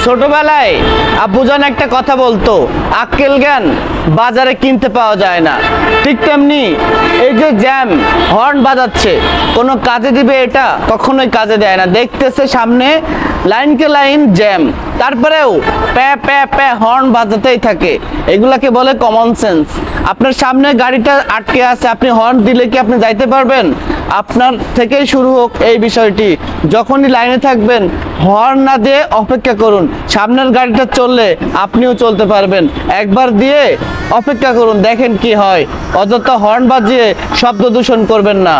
ছোটবেলায় আব্বুজান একটা কথা বলতো, আক্কেল জ্ঞান বাজারে কিনতে পাওয়া যায় না। ঠিক তেমনি এই যে জ্যাম হর্ন বাজাচ্ছে, কোনো কাজে দিবে এটা? কখনোই কাজে দেয় না। দেখতেছে সামনে লাইনকে লাইন জ্যাম, তারপরেও প্যা প্যা প্যা হর্ন বাজাতেই থাকে। এগুলাকে বলে কমন সেন্স। আপনার সামনে গাড়িটা আটকে আছে, আপনি হর্ন দিলে কি আপনি যাইতে পারবেন? আপনার থেকেই শুরু হোক এই বিষয়টি। যখনই লাইনে থাকবেন হর্ন না দিয়ে অপেক্ষা করুন, সামনের গাড়িটা চললে আপনিও চলতে পারবেন। একবার দিয়ে অপেক্ষা করুন, দেখেন কি হয়। অযথা হর্ন বাজিয়ে শব্দ দূষণ করবেন না।